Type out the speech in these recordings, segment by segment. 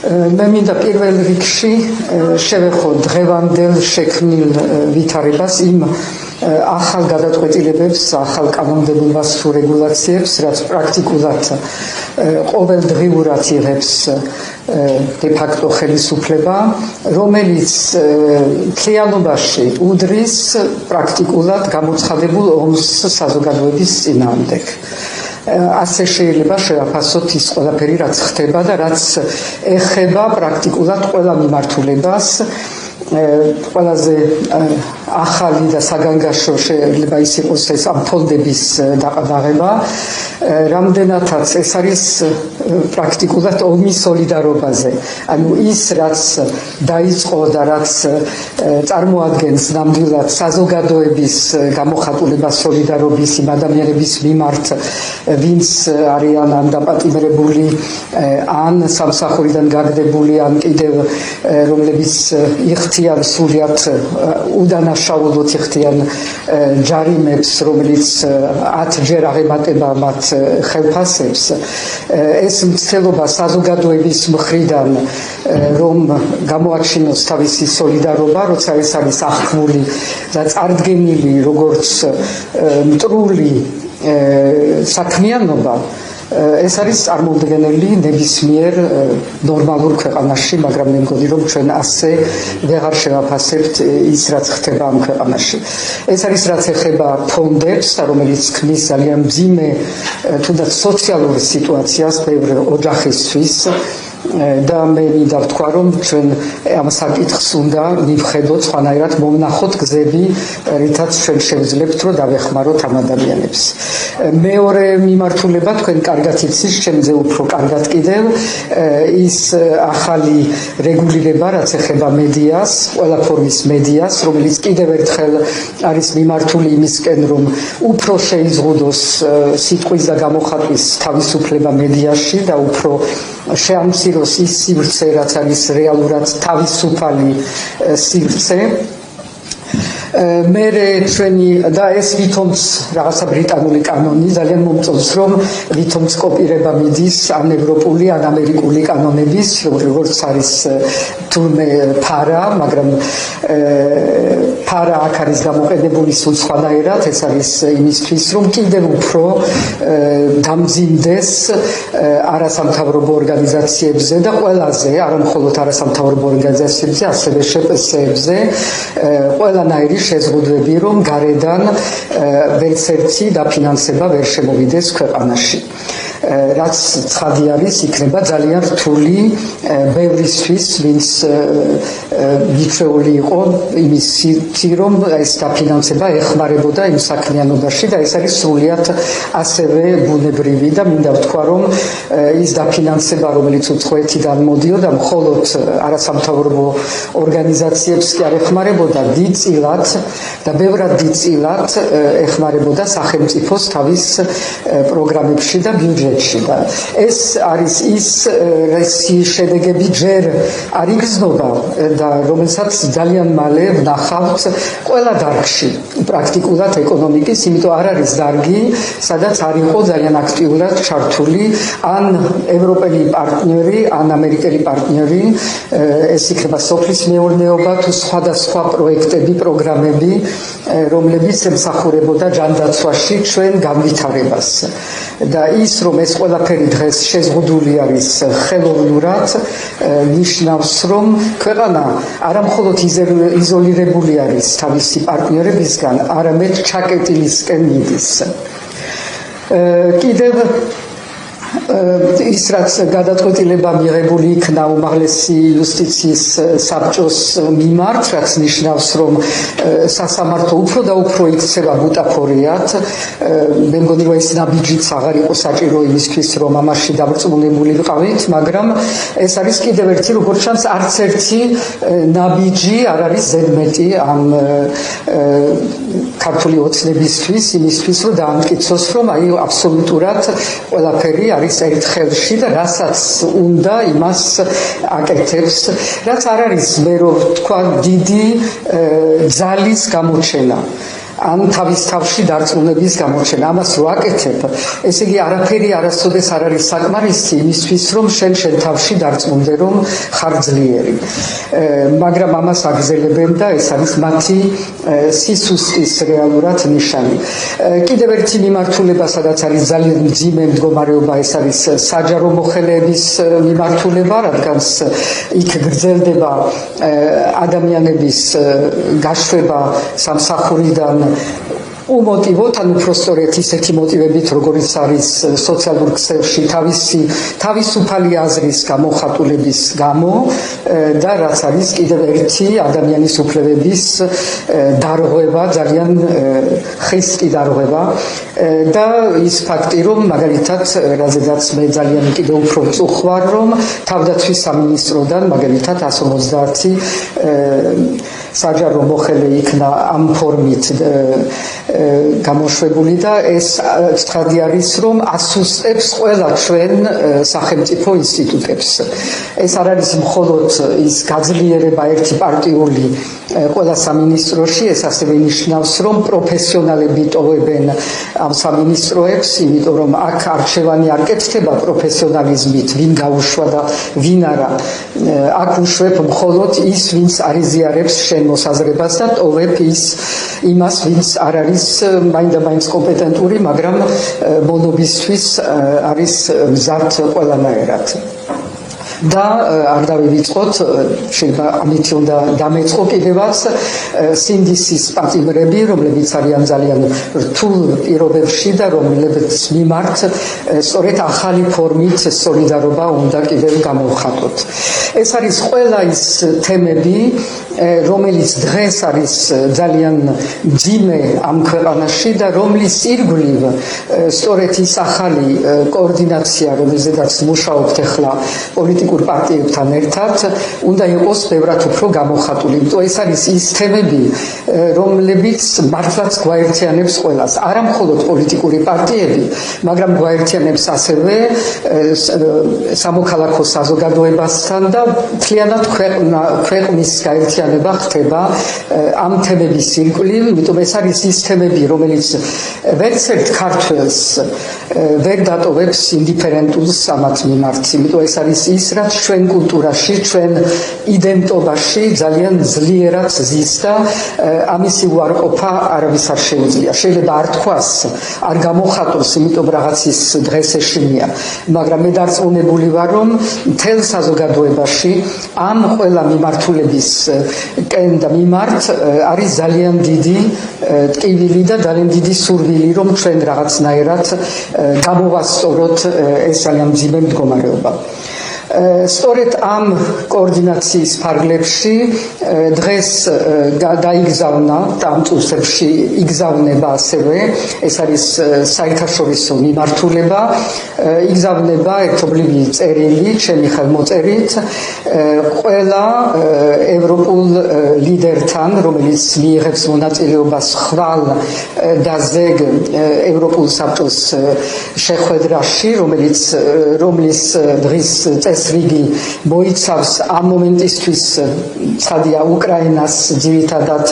მე მინდა პირველ რიგში შევეხო დღევანდელ შექმნილ ვითარებას იმ ახალ გადაწყვეტილებებს, ახალ კანონმდებლობას თუ რეგულაციებს, რაც პრაქტიკულად ყოველდღიურად იღებს de facto ხელისუფლება, რომელიც მთლიანობაში უდრის პრაქტიკულად გამოცხადებულ ომს საზოგადოების წინააღმდეგ. ასე შეიძლება შევაფასოთ ის ყველაფერი, რაც ხდება და რაც ეხება პრაქტიკულად ყველა მიმართულებას. ყველაზე ახალი და საგანგაშო შეიძლება ის იყოს ეს ამ ფონდების დაყრდაღება, რამდენადაც ეს არის პრაქტიკულად ომის სოლიდარობაზე. ანუ ის, რაც დაიწყო და რაც წარმოადგენს ნამდვილად საზოგადოების გამოხატულებას სოლიდარობის იმ ადამიანების მიმართ, ვინც არიან ან დაპატიმრებული, ან სამსახურიდან გაგდებული, ან კიდევ რომლებიც იხდიან სულიად უდანაშაულოდ იხდიან ჯარიმებს, რომელიც 10-ჯერ აღემატება მათ ხელფასებს. ეს მცდელობა საზოგადოების მხრიდან, რომ გამოაჩინოს თავისი სოლიდარობა, როცა ეს არის აღქმული და წარდგენილი როგორც მტრული საქმიანობა, ეს არის წარმოუდგენელი ნებისმიერ ნორმალურ ქვეყანაში, მაგრამ მე მგონი, რომ ჩვენ ასე ვეღარ შევაფასებთ ის, რაც ხდება ამ ქვეყანაში. ეს არის რაც ეხება ფონდებს, რომელიც ქმნის ძალიან მძიმე თუნდაც სოციალურ სიტუაციას ბევრ ოჯახისთვის. და მე მინდა ვთქვა, რომ ჩვენ ამ საკითხს უნდა მივხედოთ სხვანაირად, მომნახოთ გზები, რითაც ჩვენ შევძლებთ, რომ დავეხმაროთ ამ ადამიანებს. მეორე მიმართულება, თქვენ კარგად იცით, ჩემზე უფრო კარგად კიდევ, ის ახალი რეგულირება, რაც ეხება მედიას, ყველა ფორმის მედიას, რომელიც კიდევ ერთხელ არის მიმართული იმისკენ, რომ უფრო შეიზღუდოს სიტყვის და გამოხატვის თავისუფლება მედიაში და უფრო შეამციროს ის სივრცე, რაც არის რეალურად თავისუფალი სივრცე. მე ჩვენი და ეს ვითომც რაღაცა ბრიტანული კანონი ძალიან მომწონს, რომ ვითომც კოპირება მიდის ან ევროპული, ან ამერიკული კანონების, როგორც არის თურმე ფარა, მაგრამ ფარა აქ არის გამოყენებული სულ სხვანაირად, ეს არის იმისთვის, რომ კიდევ უფრო დამძიმდეს არასამთავრობო ორგანიზაციებზე და ყველაზე, არა მხოლოდ არასამთავრობო ორგანიზაციებზე, ასევე შეპსებზე, ყველანაირი შეზღუდვები, რომ გარედან ვერც ერთი დაფინანსება ვერ შემოვიდეს ქვეყანაში. რაც ცხადი არის, იქნება ძალიან რთული ბევრისთვის, ვინც მიჩვეული იყო იმისით, რომ ეს დაფინანსება ეხმარებოდა იმ საქმიანობაში და ეს არის სრულიად ასევე ბუნებრივი და მინდა ვთქვა, რომ ის დაფინანსება, რომელიც უცხოეთიდან მოდიოდა, მხოლოდ არასამთავრობო ორგანიზაციებს კი არ ეხმარებოდა, დიდწილად და ბევრად დიდწილად ეხმარებოდა სახელმწიფოს თავის პროგრამებში და ბიუჯეტში. ეს არის ის შედეგები ჯერ არ იგრძნობა და რომელსაც ძალიან მალე ვნახავთ ყველა დარგში პრაქტიკულად ეკონომიკის, იმიტომ არ არის დარგი, სადაც არ იყო ძალიან აქტიურად ჩართული ან ევროპელი პარტნიორი, ან ამერიკელი პარტნიორი, ეს იქნება სოფლის მეურნეობა თუ სხვადასხვა პროექტები, პროგრამები, რომლებიც ემსახურებოდა ჯანდაცვაში ჩვენ განვითარებას. და ის, რომ ეს ყველაფერი დღეს შეზღუდული არის ხელოვნურად, ნიშნავს, რომ ქვეყანა არა მხოლოდ იზოლირებული არის თავისი პარტნიორებისგან, არამედ ჩაკეტილისკენ მიდის. კიდევ ის, რაც გადაწყვეტილება მიღებული იქნა უმაღლესი იუსტიციის საბჭოს მიმართ, რაც ნიშნავს, რომ სასამართლო უფრო და უფრო იქცევა ბუტაფორიად. მე მგონი, რომ ეს ნაბიჯიც აღარ იყო საჭირო იმისთვის, რომ ამაში დაბრწმუნებული ვიყავით, მაგრამ ეს არის კიდევ ერთი, როგორც ჩანს, არც ერთი ნაბიჯი არ არის ზედმეტი ამ ქართული ოცნებისთვის, იმისთვის, რომ დაამტკიცოს, რომ აი აბსოლუტურად ყველაფერი არის ერთ ხელში და რასაც უნდა იმას აკეთებს, რაც არ არის მე რო ვთქვა დიდი ძალის გამოჩენა. ან თავის თავში დარწმუნების გამოჩენა. ამას რო აკეთებ, ესე იგი არაფერი არასოდეს არ არის საკმარისი იმისთვის, რომ შენ თავში დარწმუნდე, რომ ხარ ძლიერი. მაგრამ ამას აგზელებენ და ეს არის მათი სისუსტის რეალურად ნიშანი. კიდევ ერთი მიმართულება, სადაც არის ძალიან მძიმე მდგომარეობა, ეს არის საჯარო მოხელეების მიმართულება, რადგან იქ გრძელდება ადამიანების გაშვება სამსახურიდან უმოტივოთ, ანუ უბრალოდ ისეთი მოტივებით, როგორიც არის სოციალურ ქსელში თავისუფალი აზრის გამოხატულების გამო და რაც არის კიდევ ერთი ადამიანის უფლებების დარღვევა, ძალიან ხისტი დარღვევა და ის ფაქტი, რომ მაგალითად, რაზედაც მე ძალიან კიდევ უფრო წუხوار, რომ თავდაცვის სამინისტროდან მაგალითად 150 საჯარო მოხელე იქნა ამ ფორმით გამოშვებული და ეს ცხადი არის, რომ ასუსტებს ყველა ჩვენ სახელმწიფო ინსტიტუტებს. ეს არ არის მხოლოდ ის გაძლიერება ერთი პარტიული ყველა სამინისტროში, ეს ასევე ნიშნავს, რომ პროფესიონალები ტოვებენ ამ სამინისტროებს, იმიტომ რომ აქ არჩევანი არ კეთდება პროფესიონალიზმით, ვინ გაუშვა და ვინ არა. აქ უშვებ მხოლოდ ის, ვინც არიზიარებს შენ მოსაზრებას და ტოვებ იმას, ვინც არ არის მაინდა-მაინც კომპეტენტური, მაგრამ მონობისთვის არის მზად ყველანაირად. და არ დავივიწყოთ, შეიძლება ამით უნდა დამეწყო კიდევაც სინდისის პატიმრები, რომლებიც არიან ძალიან რთულ პირობებში და რომლებიც მიმართ სწორედ ახალი ფორმით სოლიდარობა უნდა კიდევ გამოვხატოთ. ეს არის ყველა ის თემები, რომელიც დღეს არის ძალიან მძიმე ამ ქვეყანაში და რომლის ირგვლივ სწორედ ის ახალი კოორდინაცია, რომელზედაც მუშაობთ ახლა პოლიტიკურ პარტიებთან ერთად, უნდა იყოს ბევრად უფრო გამოხატული. ეს არის ის თემები, რომლებიც მართლაც გვაერთიანებს ყველას. არა მხოლოდ პოლიტიკური პარტიები, მაგრამ გვაერთიანებს ასევე სამოქალაქო საზოგადოებასთან და მთლიანად ქვეყნის გაერთიანება ხდება ამ თემების ირგვლივ. იმიტომ ეს არის ის თემები, რომელიც ვერც ერთ ქართველს ვერ დატოვებს ინდიფერენტულს ამათ მიმართ. იმიტომ ეს არის ის, რაც ჩვენ კულტურაში, ჩვენ იდენტობაში ძალიან ძლიერად ზის და ამისი უარყოფა არავის არ შეუძლია. შეიძლება არ თქვას, არ გამოხატოს, იმიტომ რაღაცის დღეს ეშინია, მაგრამ მე დარწმუნებული ვარ, რომ მთელ საზოგადოებაში ამ ყველა მიმართულების კენ და მიმართ არის ძალიან დიდი ტკივილი და ძალიან დიდი სურვილი, რომ ჩვენ რაღაცნაირად გამოვასწოროთ ეს ძალიან მძიმე მდგომარეობა. სწორედ ამ კოორდინაციის ფარგლებში დღეს დაიგზავნა და ამ წუთებში იგზავნება ასევე, ეს არის საერთაშორისო მიმართულება, იგზავნება ერთობლივი წერილი, ჩემი ხელმოწერით, ყველა ევროპულ ლიდერთან, რომელიც მიიღებს მონაწილეობას ხვალ და ზეგ ევროპულ საბჭოს შეხვედრაში, რომლის დღის რიგი მოიცავს ამ მომენტისთვის ცხადია უკრაინას ძირითადად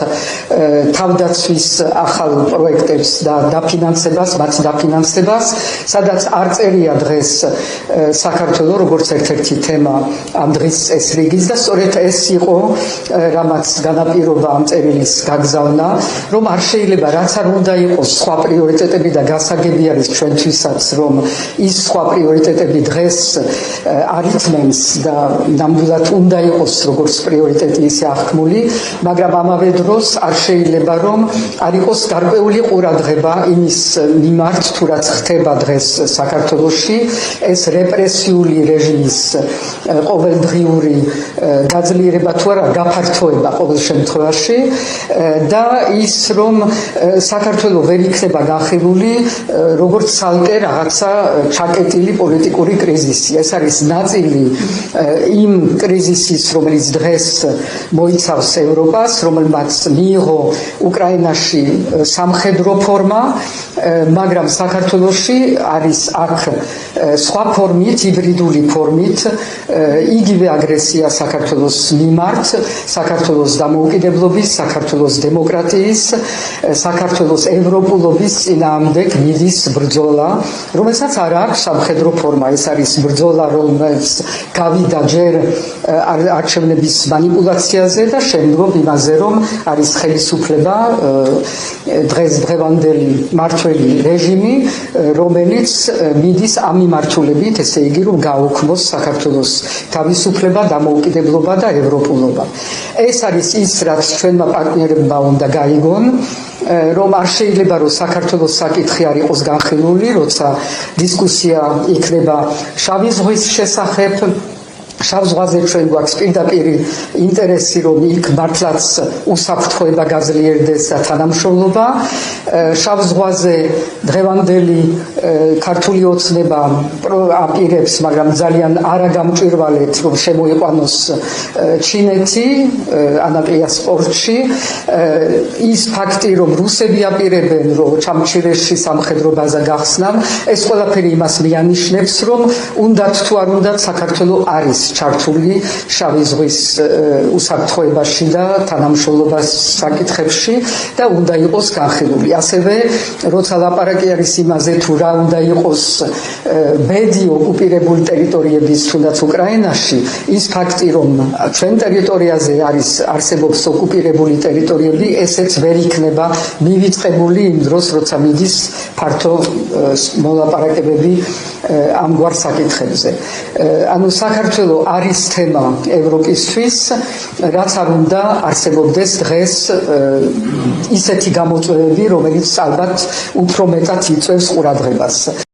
თავდაცვის ახალ პროექტებს და დაფინანსებას, მათ დაფინანსებას, სადაც არ წერია დღეს საქართველოს როგორც ერთ-ერთი თემა ამ დღის წესრიგის და სწორედ ეს იყო რამაც განაპირობა ამ წერილის გაგზავნა, რომ არ შეიძლება რაც არ უნდა იყოს სხვა პრიორიტეტები და გასაგები არის ჩვენთვისაც, რომ ის სხვა პრიორიტეტები დღეს არის და ნამდვილად უნდა იყოს როგორც პრიორიტეტი ისე აღქმული, მაგრამ ამავე დროს არ შეიძლება რომ არ იყოს გარკვეული ყურადღება იმის მიმართ, თუ რაც ხდება დღეს საქართველოში, ეს რეპრესიული რეჟიმის ყოველდღიური გაძლიერება თუ არა გაფართოება ყოველ შემთხვევაში და ის რომ საქართველო ვერ იქნება განხილული როგორც ცალკე რაღაცა ჩაკეტილი პოლიტიკური კრიზისი. ეს არის ნაწილი ნაწილი იმ კრიზისის, რომელიც დღეს მოიცავს ევროპას, რომელმაც მიიღო უკრაინაში სამხედრო ფორმა, მაგრამ საქართველოში არის აქ სხვა ფორმით, ჰიბრიდული ფორმით, იგივე აგრესია საქართველოს მიმართ, საქართველოს დამოუკიდებლობის, საქართველოს დემოკრატიის, საქართველოს ევროპულობის წინააღმდეგ მიდის ბრძოლა, რომელსაც არ აქვს სამხედრო ფორმა. ეს არის ბრძოლა, რომელიც გავიდა ჯერ არჩევნების მანიპულაციაზე და შემდგომ იმაზე, რომ არის ხელისუფლება დღევანდელი მმართველი რეჟიმი, რომელიც მიდის ამ მიმართულებით, ესე იგი, რომ გააუქმოს საქართველოს თავისუფლება, დამოუკიდებლობა და ევროპულობა. ეს არის ის, რაც ჩვენმა პარტნიორებმა უნდა გაიგონ, რომ არ შეიძლება რომ საქართველოს საკითხი არ იყოს განხილული, როცა დისკუსია იქნება შავი ზღვის შესახებ. შავ ზღვაზე ჩვენ გვაქვს პირდაპირ ინტერესი, რომ იქ მართლაც უსაფრთხოება გაძლიერდეს და თანამშრომლობა. შავ ზღვაზე დღევანდელი ქართული ოცნება აპირებს, მაგრამ ძალიან არაგამჭვირვალედ, რომ შემოიყვანოს ჩინეთი ანაკლიას პორტში. ის ფაქტი, რომ რუსები აპირებენ, რომ ჩამჩირეში სამხედრო ბაზა გახსნან, ეს ყველაფერი იმას მიანიშნებს, რომ უნდათ თუ არ უნდათ საქართველოს არის ჩართული შავი ზღვის უსაფრთხოებაში და თანამშრომლობის საკითხებში და უნდა იყოს განხილული. ასევე, როცა ლაპარაკი არის იმაზე, თუ რა უნდა იყოს ბედი ოკუპირებული ტერიტორიების, თუნდაც უკრაინაში, ის ფაქტი, რომ ჩვენ ტერიტორიაზე არსებობს ოკუპირებული ტერიტორიები, ესეც ვერ იქნება მივიწყებული იმ დროს, როცა მიდის ფართო მოლაპარაკებები ამგვარ საკითხებზე. ანუ საქართველოს არის თემა ევროპისთვის, რაც არ უნდა არსებობდეს დღეს ისეთი გამოწვევები, რომელიც ალბათ უფრო მეტად იწვევს ყურადღებას.